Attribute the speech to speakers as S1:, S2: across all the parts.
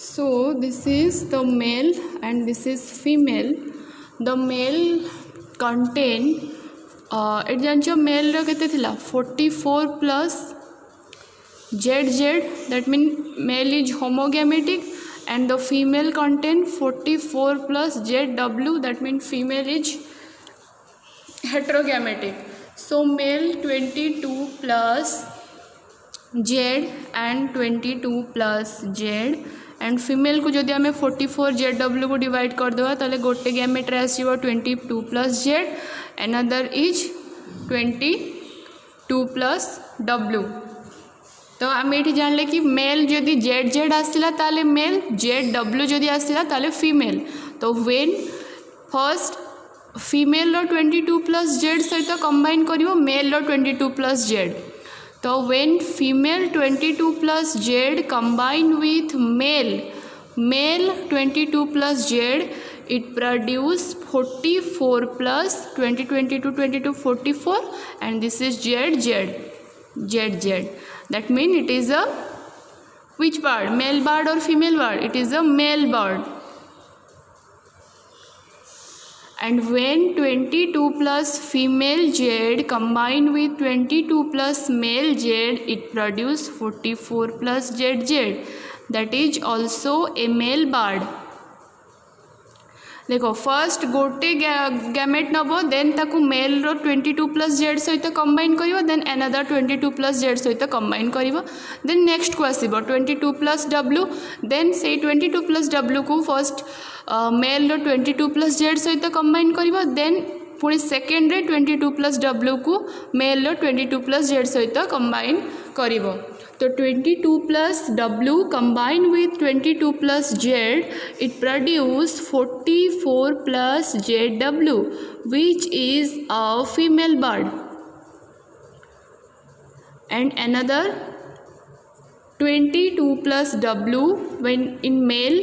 S1: So this is the male and this is female. The male contain it जानचो male रो केते थिला 44 plus ZZ, that mean male is homogametic, and the female contain 44 plus ZW, that means female is heterogametic. So male 22 plus Z and 22 plus Z, and female को जदि आमे 44 ZW को divide कर देवा ताले गोटे गैमेट रे आसीबो 22 plus Z, another is 22 plus W. तो आम ये जानले कि मेल जदि ZZ आसला ताले मेल, ZW जदि आसला ताले फीमेल. तो व्हेन फर्स्ट फीमेल रो 22 plus Z सहित कंबाइन करिवो मेल रो 22 plus Z. तो when female 22 plus Z combine with male 22 plus Z, it produce 44 plus 22 44, and this is ZZ. That means it is a which bird, male bird or female bird? It is a male bird. And when 22 plus female Z combine with 22 plus male Z, it produce 44 plus ZZ. That is also a male bird. देखो first गोटे gamete नब, then ताकू male रो 22 plus Z सहित combine करिवो, then another 22 plus Z सहित combine करिवो, then next को आसीबो 22 plus W, देन से 22 plus W को फर्स्ट मेल रो 22 plus Z सहित कंबाइन करिवो, देन पुणी सेकेंड रे 22 plus W को मेल रो 22 plus Z सहित कंबाइन करिवो. तो 22 plus W combine with 22 plus Z, it produce 44 plus ZW, which is a female bird. And another 22 plus W when in male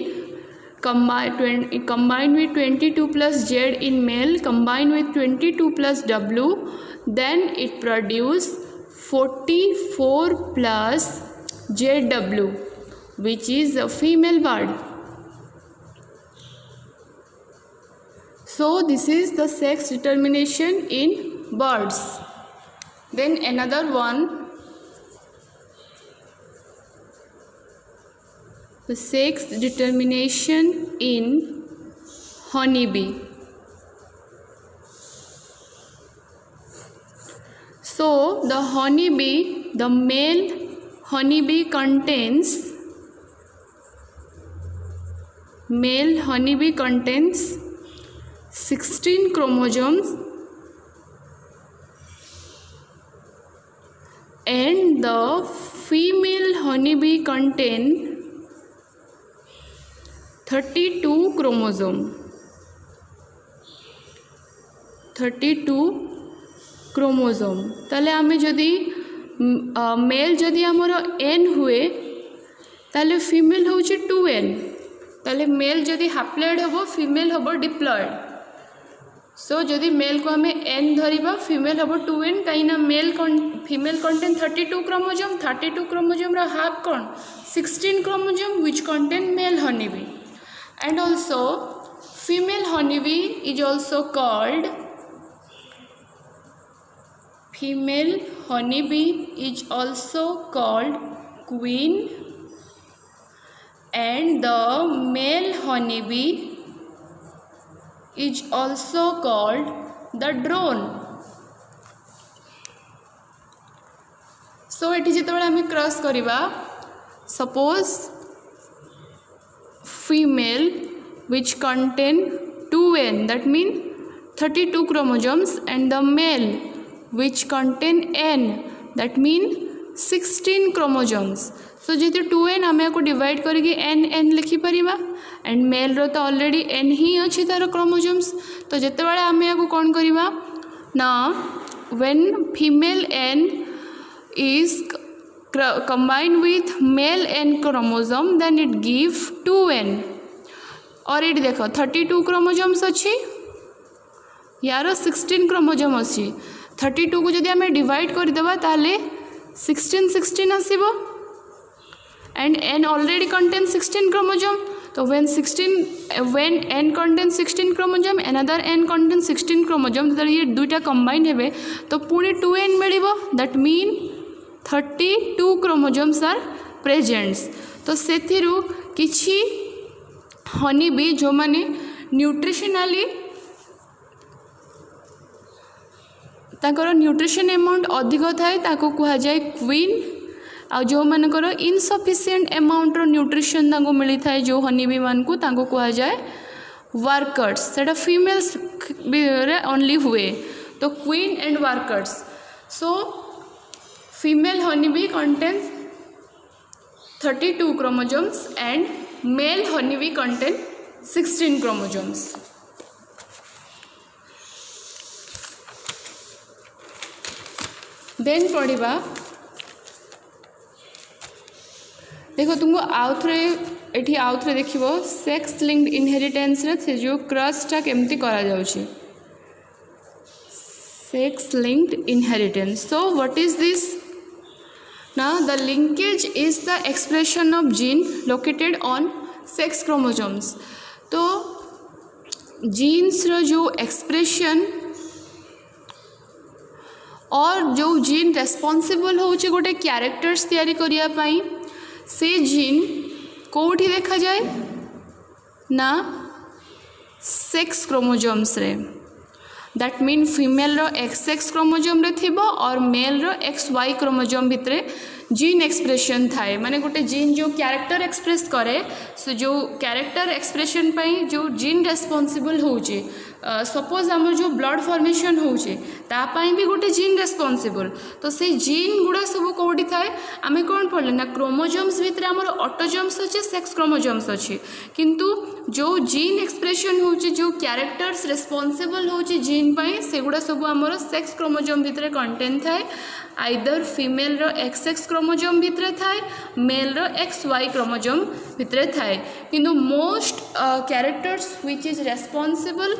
S1: combine with 22 plus Z in male combine with 22 plus W, then it produce 44 plus ZW, which is a female bird. So this is the sex determination in birds. Then another one, the sex determination in honeybee. So the honeybee, the male honeybee contains 16 chromosomes, and the female honeybee contain 32 chromosomes. 32 chromosome. ताले आमे जदि mail जदि आमर n हुए ताले female होची 2n. ताले mail जदि हाप्लॉइड होबो फीमेल होबो डिप्लॉइड. सो जदि मेल को आमे n धरिबा फीमेल होबो 2n, काइना male female contain 32 chromosome. 32 chromosome रा हाफ कोन 16 chromosome which contain male honeybee. And also female honeybee is also called queen, and the male honeybee is also called the drone. So eighty जिते आम cross करिबा, suppose female which contain 2n, that means 32 chromosomes, and the male which contain n, that mean 16 chromosomes. So जेते 2n आमे को divide करके n लिखि परिबा, and mail रो तो already n ही अछि तार क्रोमोसोम्स. तो जेते बेले आमे को कोन करिबा ना, when female n is combined with male n chromosome, then it give 2n. और ये देखो 32 क्रोमोसोम्स अछि, यारो 16 क्रोमोसोम अछि. 32 को जदि आमे डिवाइड कर देबा ताले 16 आसीबो, and n already contains 16 chromosome. So when n contains 16 chromosome, another n contains 16 chromosome, तो ये दुईटा combine हेबे तो पुणी 2n मिलिबो. That mean 32 chromosomes are present. तो सेथिरु किछि हनी भी जो माने न्यूट्रिशनली ताकर न्यूट्रिशन अमाउंट अधिक थाए ताको कहा जाए क्वीन. आ जो मानकर इनसफिशिएंट अमाउंट रो न्यूट्रिशन ताको मिली थाए जो हनी बी मान को ताको कहा जाए वर्कर्स. सेटा फीमेल्स रे ओनली हुए तो queen and workers. So female honey bee contains 32 chromosomes and male honey bee contain 16 chromosomes. Then पढ़ा देखो तुमको आउ थे ये आउ थे देख सेक्स लिंक्ड इनहेरिटेंस से जो क्रसटा केमती करा जाउछि. Sex linked inheritance. So what is this? Now the linkage is the expression of gene located on sex chromosomes. तो जीन्स रो जो एक्सप्रेशन और जो जीन रेस्पॉन्सिबल होचे गोटे कैरेक्टर्स तैयारी करिया पाई से जीन कोठी देखा जाए ना सेक्स क्रोमोजोम्स रे. दैट मीन फीमेल रो XX क्रोमोजोम रे थिबो और मेल रो XY क्रोमोजोम भितरे जीन एक्सप्रेशन थाए. माने गोटे जीन जो कैरेक्टर एक्सप्रेस करे सो जो कैरेक्टर एक्सप्रेशन पाई जो जीन रेस्पॉन्सिबल होचे. सपोज आम जो ब्लड फॉर्मेशन होचे तापाई भी गोटे जीन रेस्पॉन्सिबल. तो से जीन गुड़ा सब कौटी थाए आमे कौन पढ़ले ना क्रोमोजोम्स भितर आमर ऑटोजोम्स अच्छे सेक्स क्रोमोजोम्स अच्छे. किंतु जो जीन एक्सप्रेशन होचे जो कैरेक्टर्स रेस्पॉन्सिबल होचे जीन पाई सेगुड़ा सब आमर सेक्स क्रोमोजोम भितर कंटेंट थाए. आइदर फीमेल रो XX क्रोमोजोम भितर थाए मेल रो XY क्रोमोजोम भितर थाए. किंतु most characters which is responsible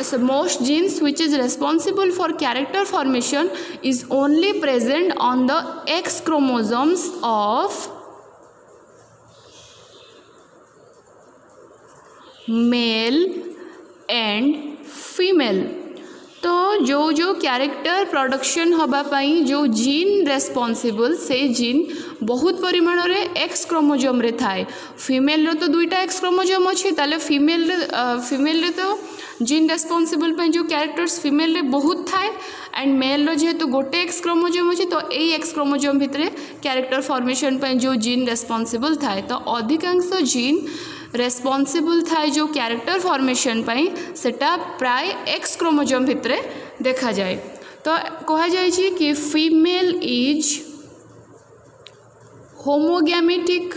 S1: So most genes which is responsible for character formation is only present on the X chromosomes of male and female. तो जो character production हवा पाई जो जीन रेस्पॉन्सिबल से gene बहुत परिमाण रे एक्स क्रोमोजोम रे थाए. फीमेल रो तो दुईटा एक्स क्रोमोजोम अच्छी ताले फीमेल रे तो जीन रेस्पॉन्सिबल पे जो कैरेक्टर्स फीमेल रे बहुत थाए एंड मेल रो जेहेतु गोटे एक्स क्रोमोजोम अच्छी तो यही एक्स क्रोमोजोम भितर कैरेक्टर फॉर्मेशन पे जो जीन रेस्पॉन्सिबल थाए. तो अधिकांश जीन रेस्पॉन्सिबल थाए जो कैरेक्टर फॉर्मेशन पाई सेटा प्राय एक्स क्रोमोजोम भितर देखा जाए. तो कहा जाए कि female is homogametic.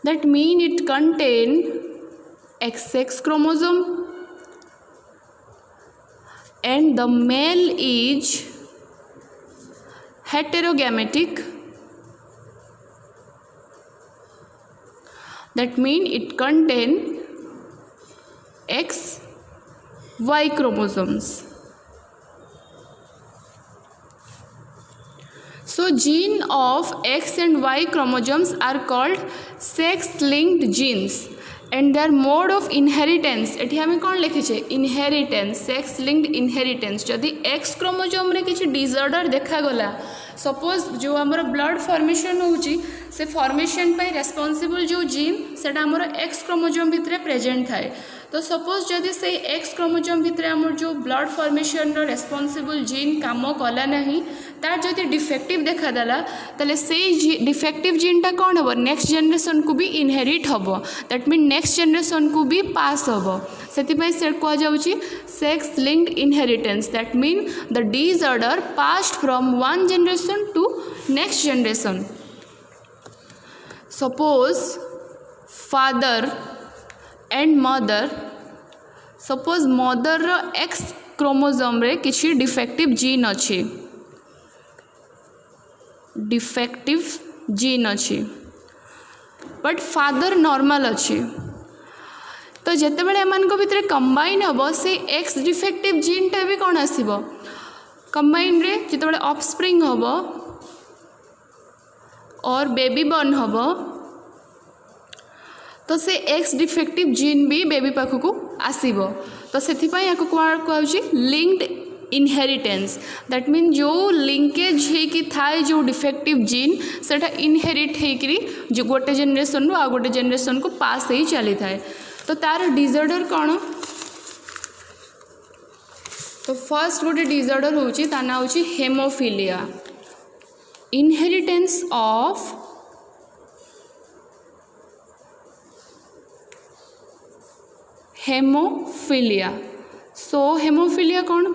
S1: That mean it contain XX chromosome and the male is heterogametic. That means it contain XY chromosomes. So gene of X and Y chromosomes are called sex-linked genes. And their mode of inheritance एठी हमें कौन लिखिछे inheritance sex linked inheritance. जदि X chromosome रे किछि disorder देखा गला suppose जो आमर ब्लड फॉर्मेशन होउची से फॉर्मेशन पे रेस्पॉन्सिबल जो जीन सेटा आमर एक्स क्रोमोजोम भितर प्रेजेंट थाए. तो सपोज जदि से एक्स क्रोमोजोम भितर आमर जो ब्लड फॉर्मेशन रो रेस्पॉन्सिबल जीन काम कला नहीं तार जदि डिफेक्टिव देखा देला ताले से डिफेक्टिव जीनटा कौन हम नेक्स्ट जनरेशन को भी इनहेरिट हम. दैट मीन नेक्स्ट जनरेशन को भी पास हम. से कह जाउची sex linked inheritance. That mean the disorder passed from one generation to next generation. Suppose father and mother suppose mother रो एक्स क्रोमोजोम रे किसी डिफेक्टिव जीन अच्छी डिफेक्टिव जीन अच्छी बट फादर नॉर्मल अच्छी. तो जिते बड़े एमान भितर कंबाइन हम से एक्स डिफेक्टिव जीनटा भी कौन आसब कंबाइन रे जिते बड़े ऑफस्प्रिंग हम और बेबी बर्न हम तो से एक्स डिफेक्टिव जीन भी बेबी पाखक आसब तो से कहुच्छी लिंक्ड इनहेरिटेंस दैट मीन जो लिंकेज होगी थाए जो डिफेक्टिव जीन सेटा इनहेरिट होकरी जो गोटे जेनरेशन रु आ गोटे जेनरेशन को पास हो चली थाए। तो तार डिसऑर्डर कौन तो फर्स्ट गोटे डिसऑर्डर होची ता ना होची haemophilia inheritance of haemophilia. So haemophilia कौन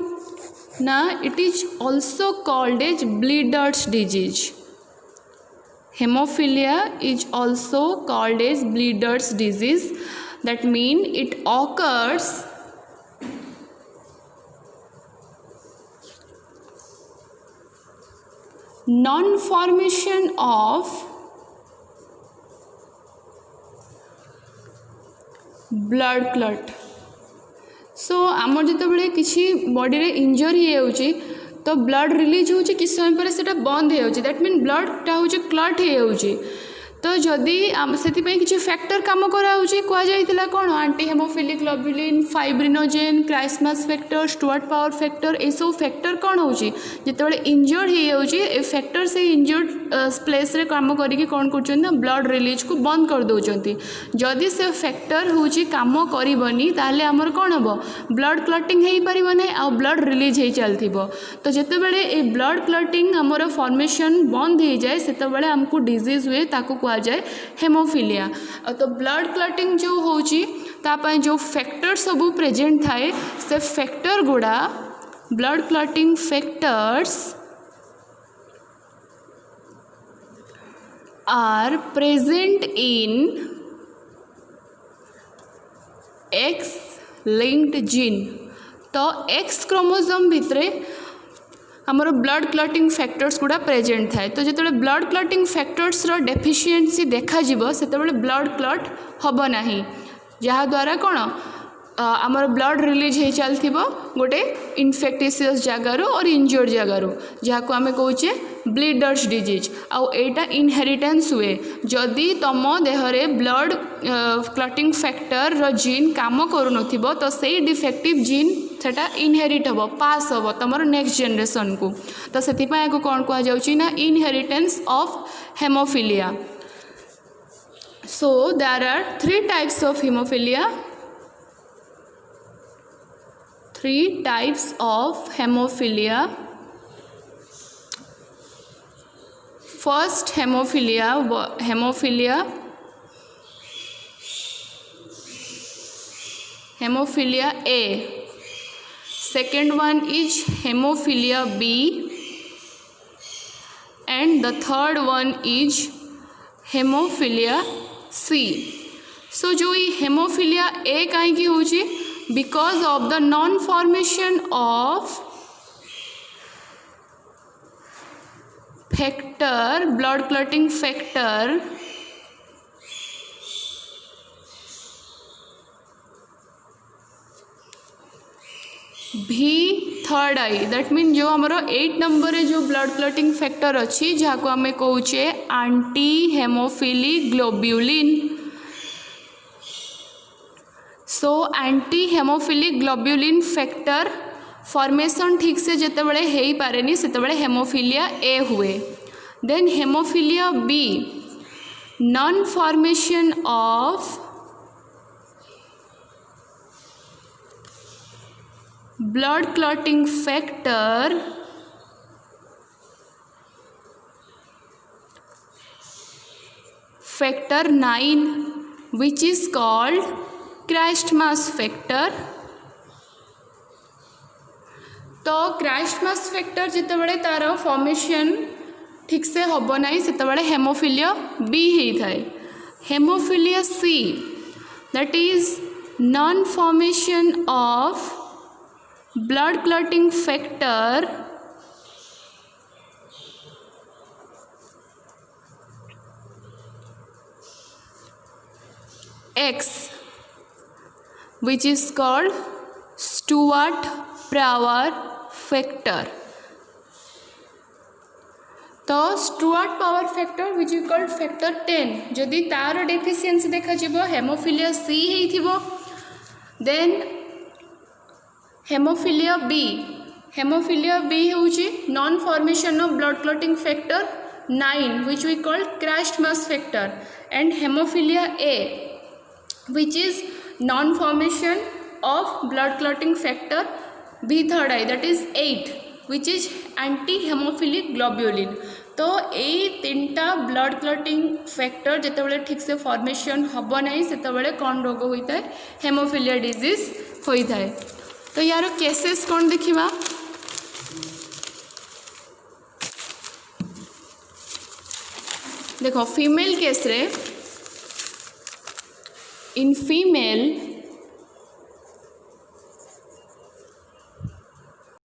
S1: ना it is also called as bleeders disease. Haemophilia is also called as bleeders disease that mean it occurs non formation of blood clot। So आमर जो बड़े किसी बॉडी रे इंजर ही तो blood release हो किस समय पर सेटा बंद हो दैट मीन ब्लड टा हो क्लट हो तो जदि से किसी फैक्टर कम करा कौन anti hemophilic globulin fibrinogen Christmas factor Stuart Prower factor ये सब फैक्टर कौन हो जिते इंजर्ड हो फैक्टर से इंजर्ड प्लेस रे काम करिकी कौन कर ब्लड रिलीज को बंद कर दौरान जदि से फैक्टर हूँ कम करनी ताहले आमर कौन हम ब्लड क्लटिंग हो पार ना आ ब्लड रिलीज हो चलती तो जिते बड़े ये ब्लड क्लटिंग आमर फॉर्मेशन बंद हो जाए से आमको डिजीज हुए ताकू जाए हेमोफिलिया। तो ब्लड क्लटिंग जो होची तापाई जो फैक्टर सबू प्रेजेंट थाए से फैक्टर गुड़ा blood clotting factors are present in X linked gene. तो एक्स क्रोमोसोम भितरे आमर ब्लड क्लटिंग फैक्टर्स गुड़ा प्रेजेंट थाए तो जो ब्लड क्लटिंग फैक्टर्स रो डेफिशिएंसी देखा से ब्लड क्लट हम ना जहाँद्वारा कौन आमर ब्लड रिलीज हो चलती गोटे इन्फेक्टिशियस जगार और इंजर्ड जगार जहाँ को आम कहे ब्लीडर्स डिजीज आईटा इनहेरिटेंस हुए जदि तुम देहरे ब्लड क्लटिंग फैक्टर रो जीन काम करूँ तो से डिफेक्टिव जीन सेटा इनहेरिट हम पास हम तुम नेक्स्ट जेनरेशन को तो से कौन कहुच्छी ना inheritance of haemophilia. So there are 3 types of haemophilia. 3 types of hemophilia। First hemophilia A, second one is hemophilia B and the third one is hemophilia C। so जो ये hemophilia A कहीं होची because of the non formation of factor blood clotting factor भी third I that mean जो हमारा 8 number जो blood clotting factor अच्छी जहाँ को आम कहे anti hemophilic globulin. So anti hemophilic globulin factor formation ठीक से जिते बड़े हो पारे से हेमोफिलिया ए हुए। Then haemophilia B non formation of blood clotting factor factor 9 which is called Christmas factor। तो क्राइस्टमास फैक्टर जिते बड़े तार फॉर्मेशन ठीक से हम ना से हेमोफिलिया बी होता है। Haemophilia see that is non formation of blood clotting factor X which is called Stewart Power factor। तो तो Stuart Prower factor which is called factor 10 जदि तार डेफिशिएंसी देखा जिवो हेमोफिलिया सी हेइथिबो देन हेमोफिलिया बी होउची non formation of blood clotting factor 9 which we call crashed mass factor and hemophilia A which is non formation of blood clotting factor B third I that is 8 which is anti hemophilic globulin तो यही तीनटा blood clotting factor जितेबाला ठीक से formation हम ना से कौन रोग होता है हेमोफिलिया डिजीज होता है। तो यार केसेस कौन देखा देखो फीमेल केस रे इन फीमेल